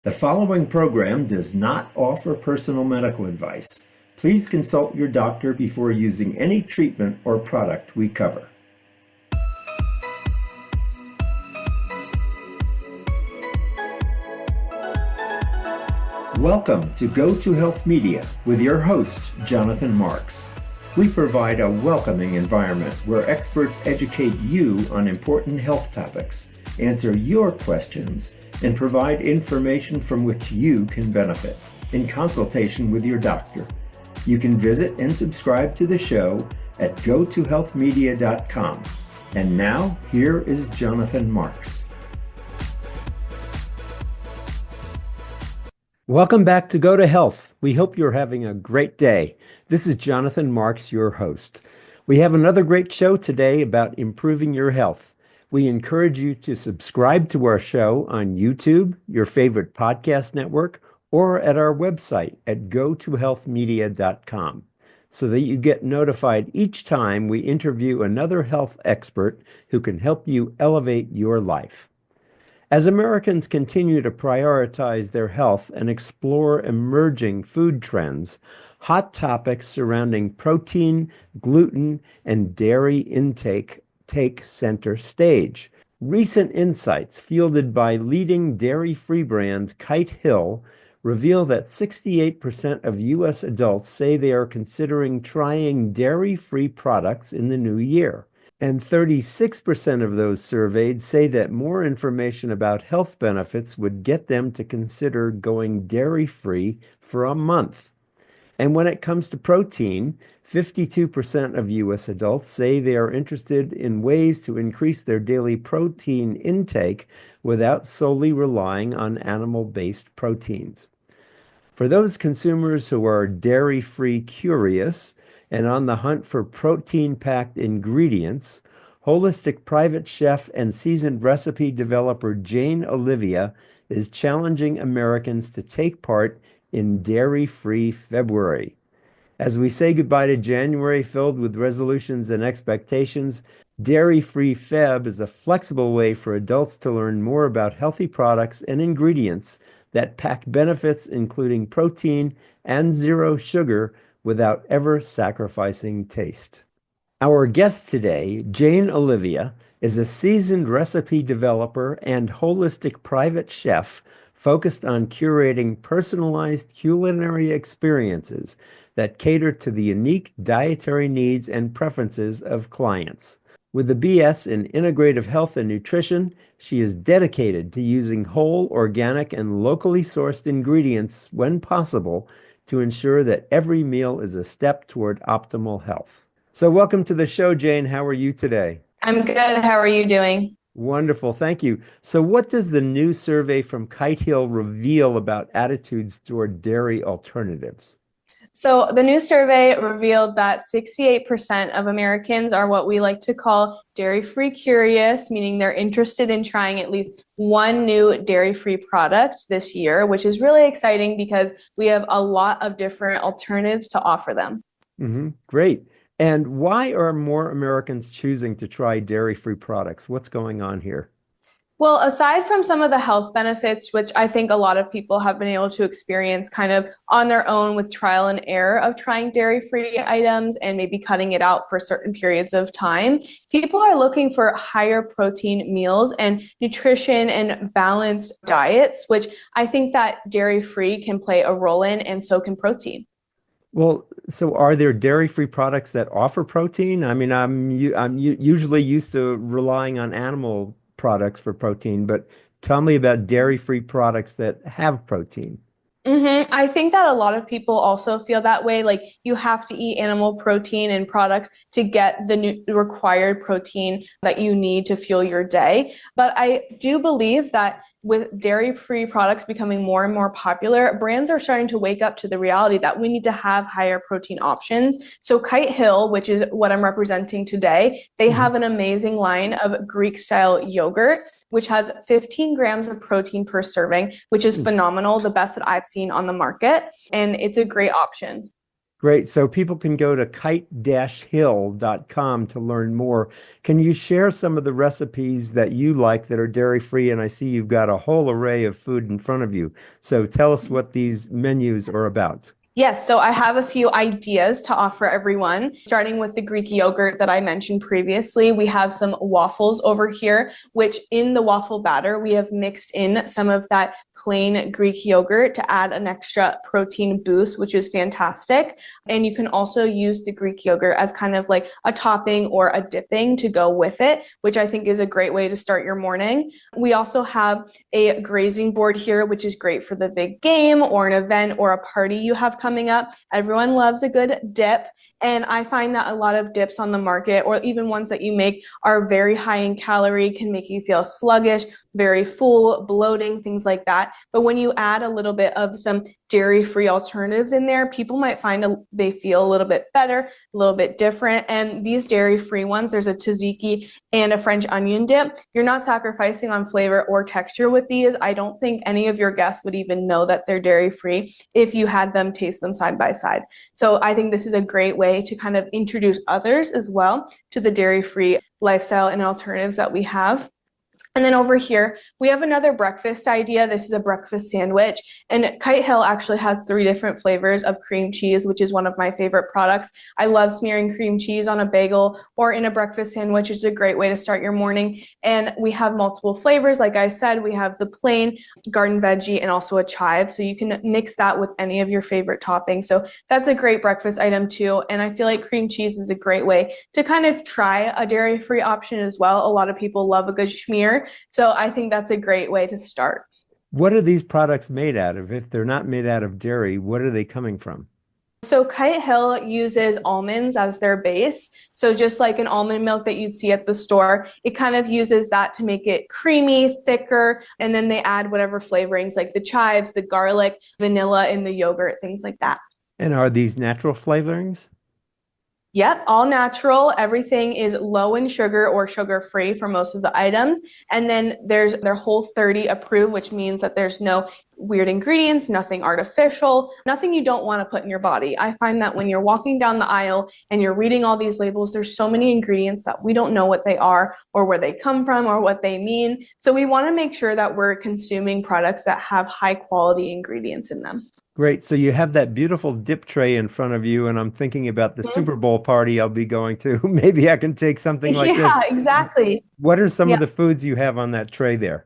The following program does not offer personal medical advice. Please consult your doctor before using any treatment or product we cover. Welcome to Go to Health Media with your host, Jonathan Marks. We provide a welcoming environment where experts educate you on important health topics, answer your questions, and provide information from which you can benefit in consultation with your doctor. You can visit and subscribe to the show at gotohealthmedia.com. And now, here is Jonathan Marks. Welcome back to Go to Health. We hope you're having a great day. This is Jonathan Marks, your host. We have another great show today about improving your health. We encourage you to subscribe to our show on YouTube, your favorite podcast network, or at our website at gotohealthmedia.com so that you get notified each time we interview another health expert who can help you elevate your life. As Americans continue to prioritize their health and explore emerging food trends, hot topics surrounding protein, gluten, and dairy intake take center stage. Recent insights fielded by leading dairy-free brand Kite reveal that 68% of U.S. adults say they are considering trying dairy-free products in the new year. And 36% of those surveyed say that more information about health benefits would get them to consider going dairy-free for a month. And when it comes to protein, 52% of U.S. adults say they are interested in ways to increase their daily protein intake without solely relying on animal-based proteins. For those consumers who are dairy-free curious and on the hunt for protein-packed ingredients, holistic private chef and seasoned recipe developer Jane Olivia is challenging Americans to take part in Dairy-Free February. As we say goodbye to January filled with resolutions and expectations, Dairy-Free Feb is a flexible way for adults to learn more about healthy products and ingredients that pack benefits including protein and zero sugar without ever sacrificing taste. Our guest today, Jane Olivia, is a seasoned recipe developer and holistic private chef focused on curating personalized culinary experiences that cater to the unique dietary needs and preferences of clients. With a BS in integrative health and nutrition, she is dedicated to using whole, organic, and locally sourced ingredients when possible to ensure that every meal is a step toward optimal health. So welcome to the show, Jane. How are you today? I'm good. How are you doing? Wonderful. Thank you. So what does the new survey from Kite reveal about attitudes toward dairy alternatives? So the new survey revealed that 68% of Americans are what we like to call dairy-free curious, meaning they're interested in trying at least one new dairy-free product this year, which is really exciting because we have a lot of different alternatives to offer them. Great. And why are more Americans choosing to try dairy-free products? What's going on here? Well, aside from some of the health benefits, which I think a lot of people have been able to experience kind of on their own with trial and error of trying dairy-free items and maybe cutting it out for certain periods of time, people are looking for higher protein meals and nutrition and balanced diets, which I think that dairy-free can play a role in, and so can protein. Well, so are there dairy-free products that offer protein? I mean, I'm usually used to relying on animal products for protein, but tell me about dairy-free products that have protein. I think that a lot of people also feel that way. Like you have to eat animal protein and products to get the required protein that you need to fuel your day. But I do believe that with dairy-free products becoming more and more popular, brands are starting to wake up to the reality that we need to have higher protein options. So Kite, which is what I'm representing today, they have an amazing line of Greek-style yogurt, which has 15 grams of protein per serving, which is phenomenal, the best that I've seen on the market, and it's a great option. Great. So people can go to kite-hill.com to learn more. Can you share some of the recipes that you like that are dairy-free? And I see you've got a whole array of food in front of you. So tell us what these menus are about. Yes, so I have a few ideas to offer everyone, starting with the Greek yogurt that I mentioned previously. We have some waffles over here, which in the waffle batter, we have mixed in some of that plain Greek yogurt to add an extra protein boost, which is fantastic. And you can also use the Greek yogurt as kind of like a topping or a dipping to go with it, which I think is a great way to start your morning. We also have a grazing board here, which is great for the big game or an event or a party you have coming up. Everyone loves a good dip. And I find that a lot of dips on the market, or even ones that you make, are very high in calorie, can make you feel sluggish, very full, bloating, things like that. But when you add a little bit of some dairy-free alternatives in there, people might find they feel a little bit better, a little bit different. And these dairy-free ones, there's a tzatziki and a French onion dip. You're not sacrificing on flavor or texture with these. I don't think any of your guests would even know that they're dairy-free if you had them taste them side by side. So I think this is a great way to kind of introduce others as well to the dairy-free lifestyle and alternatives that we have. And then over here, we have another breakfast idea. This is a breakfast sandwich. And Kite Hill actually has 3 different flavors of cream cheese, which is one of my favorite products. I love smearing cream cheese on a bagel or in a breakfast sandwich. It's a great way to start your morning. And we have multiple flavors. Like I said, we have the plain, garden veggie, and also a chive. So you can mix that with any of your favorite toppings. So that's a great breakfast item too. And I feel like cream cheese is a great way to kind of try a dairy-free option as well. A lot of people love a good schmear. So I think that's a great way to start. What are these products made out of? If they're not made out of dairy, what are they coming from? So Kite Hill uses almonds as their base. So just like an almond milk that you'd see at the store, it kind of uses that to make it creamy, thicker, and then they add whatever flavorings like the chives, the garlic, vanilla in the yogurt, things like that. And are these natural flavorings? Yep, all natural. Everything is low in sugar or sugar-free for most of the items. And then there's their Whole30 approved, which means that there's no weird ingredients, nothing artificial, nothing you don't want to put in your body. I find that when you're walking down the aisle and you're reading all these labels, there's so many ingredients that we don't know what they are or where they come from or what they mean. So we want to make sure that we're consuming products that have high quality ingredients in them. Great. So you have that beautiful dip tray in front of you, and I'm thinking about the Super Bowl party I'll be going to. Maybe I can take something like this. Yeah, exactly. What are some of Yeah. the foods you have on that tray there?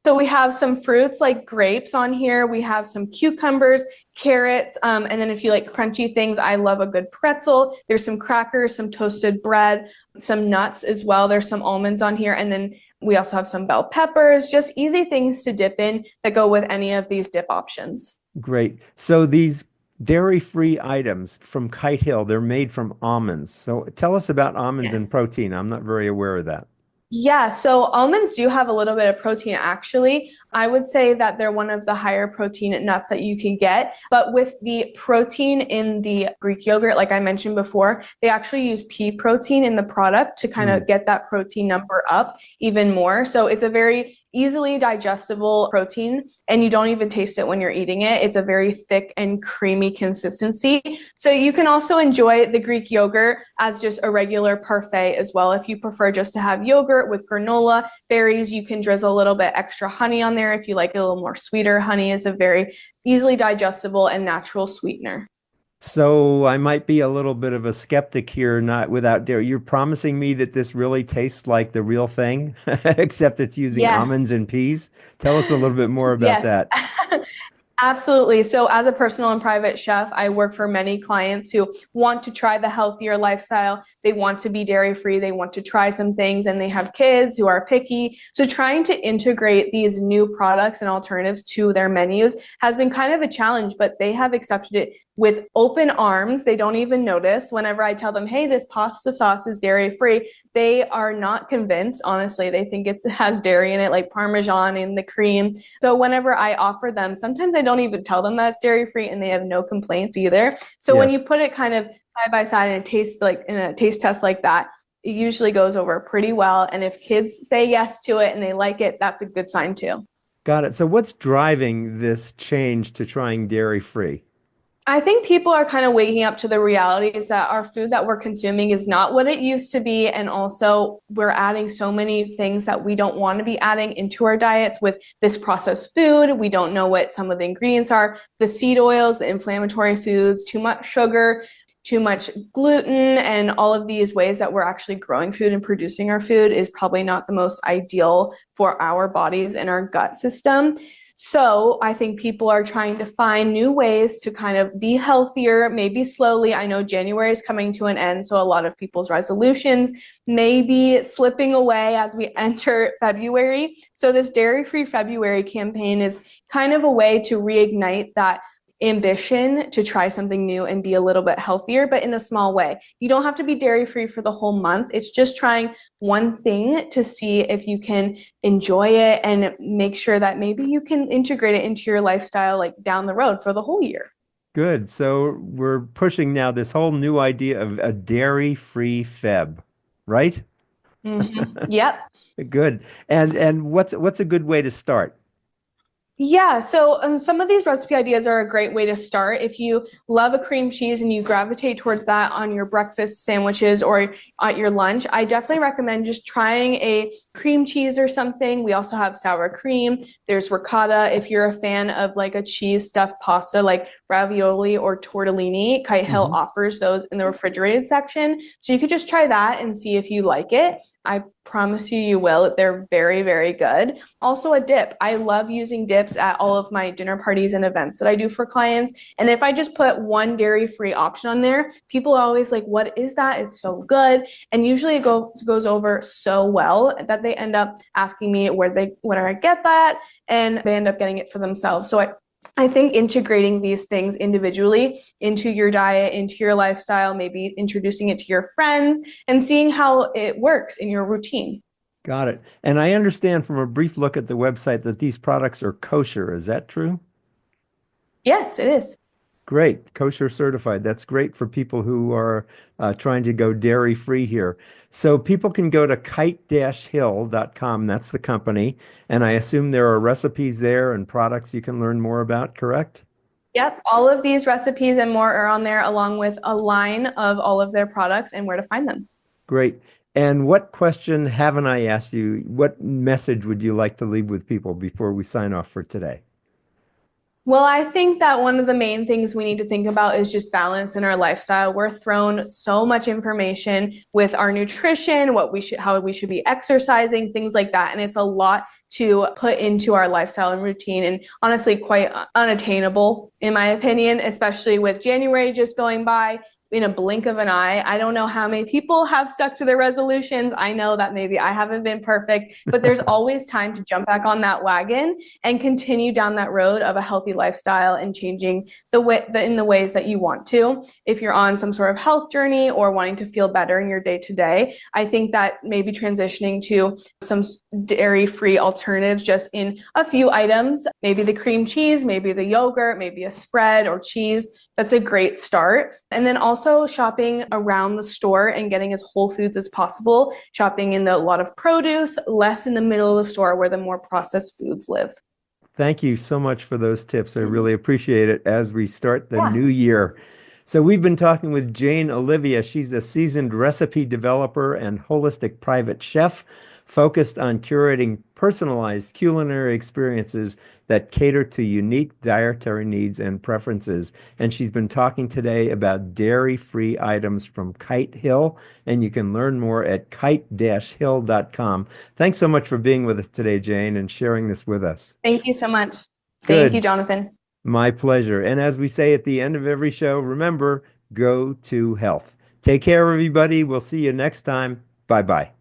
So we have some fruits like grapes on here. We have some cucumbers, carrots, and then if you like crunchy things, I love a good pretzel. There's some crackers, some toasted bread, some nuts as well. There's some almonds on here. And then we also have some bell peppers, just easy things to dip in that go with any of these dip options. Great. So these dairy-free items from Kite Hill, they're made from almonds. So tell us about almonds and Yes. protein. I'm not very aware of that. Yeah, so almonds do have a little bit of protein actually. I would say that they're one of the higher protein nuts that you can get. But with the protein in the Greek yogurt, like I mentioned before, they actually use pea protein in the product to kind of get that protein number up even more. So it's a very easily digestible protein, and you don't even taste it when you're eating it. It's a very thick and creamy consistency. So you can also enjoy the Greek yogurt as just a regular parfait as well. If you prefer just to have yogurt with granola, berries, you can drizzle a little bit extra honey on there if you like it a little more sweeter. Honey is a very easily digestible and natural sweetener. So I might be a little bit of a skeptic here, not without dairy. You're promising me that this really tastes like the real thing, except it's using almonds Yes. and peas. Tell us a little bit more about Yes. that. Absolutely. So, as a personal and private chef, I work for many clients who want to try the healthier lifestyle. They want to be dairy free. They want to try some things, and they have kids who are picky. So, trying to integrate these new products and alternatives to their menus has been kind of a challenge, but they have accepted it with open arms. They don't even notice. Whenever I tell them, hey, this pasta sauce is dairy free, they are not convinced. Honestly, they think it has dairy in it, like Parmesan in the cream. So, whenever I offer them, sometimes I don't even tell them that it's dairy free and they have no complaints either. So when you Yes. put it kind of side by side in a taste test like that, it usually goes over pretty well. And if kids say yes to it and they like it, that's a good sign too. Got it. So what's driving this change to trying dairy free? I think people are kind of waking up to the realities that our food that we're consuming is not what it used to be. And also, we're adding so many things that we don't want to be adding into our diets with this processed food. We don't know what some of the ingredients are, the seed oils, the inflammatory foods, too much sugar, too much gluten, and all of these ways that we're actually growing food and producing our food is probably not the most ideal for our bodies and our gut system. So I think people are trying to find new ways to kind of be healthier, maybe slowly. I know January is coming to an end, so a lot of people's resolutions may be slipping away as we enter February. So this Dairy-Free February campaign is kind of a way to reignite that ambition to try something new and be a little bit healthier, but in a small way. You don't have to be dairy free for the whole month. It's just trying one thing to see if you can enjoy it and make sure that maybe you can integrate it into your lifestyle like down the road for the whole year. Good. So we're pushing now this whole new idea of a dairy-free Feb, right? Yep. Good. And what's a good way to start? Yeah, so some of these recipe ideas are a great way to start. If you love a cream cheese and you gravitate towards that on your breakfast sandwiches or at your lunch, I definitely recommend just trying a cream cheese or something. We also have sour cream. There's ricotta. If you're a fan of like a cheese stuffed pasta like ravioli or tortellini, Kite Hill offers those in the refrigerated section. So you could just try that and see if you like it. I promise you will. They're very, very good. Also a dip. I love using dips at all of my dinner parties and events that I do for clients. And if I just put one dairy-free option on there, people are always like, what is that? It's so good. And usually it goes over so well that they end up asking me where I get that, and they end up getting it for themselves. So I think integrating these things individually into your diet, into your lifestyle, maybe introducing it to your friends and seeing how it works in your routine. Got it. And I understand from a brief look at the website that these products are kosher. Is that true? Yes, it is. Great. Kosher certified. That's great for people who are trying to go dairy free here. So people can go to kite-hill.com. That's the company. And I assume there are recipes there and products you can learn more about, correct? Yep. All of these recipes and more are on there, along with a line of all of their products and where to find them. Great. And what question haven't I asked you? What message would you like to leave with people before we sign off for today? Well, I think that one of the main things we need to think about is just balance in our lifestyle. We're thrown so much information with our nutrition, how we should be exercising, things like that. And it's a lot to put into our lifestyle and routine, and honestly quite unattainable, in my opinion, especially with January just going by in a blink of an eye. I don't know how many people have stuck to their resolutions. I know that maybe I haven't been perfect, but there's always time to jump back on that wagon and continue down that road of a healthy lifestyle and changing in the ways that you want to. If you're on some sort of health journey or wanting to feel better in your day to day, I think that maybe transitioning to some dairy-free alternatives just in a few items, maybe the cream cheese, maybe the yogurt, maybe a spread or cheese, that's a great start. And then also shopping around the store and getting as whole foods as possible, shopping in a lot of produce, less in the middle of the store where the more processed foods live. Thank you so much for those tips. I really appreciate it as we start the new year. So we've been talking with Jane Olivia. She's a seasoned recipe developer and holistic private chef focused on curating personalized culinary experiences that cater to unique dietary needs and preferences. And she's been talking today about dairy-free items from Kite Hill, and you can learn more at kite-hill.com. Thanks so much for being with us today, Jane, and sharing this with us. Thank you so much. Good. Thank you, Jonathan. My pleasure. And as we say at the end of every show, remember, go to health. Take care, everybody. We'll see you next time. Bye-bye.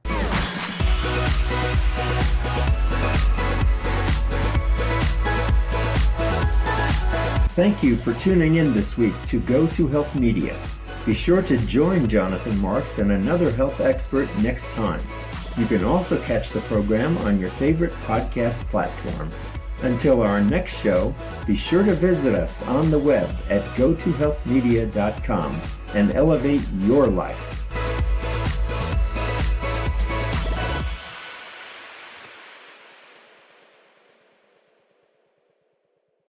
Thank you for tuning in this week to Go to Health Media. Be sure to join Jonathan Marks and another health expert next time. You can also catch the program on your favorite podcast platform. Until our next show, be sure to visit us on the web at gotohealthmedia.com and elevate your life.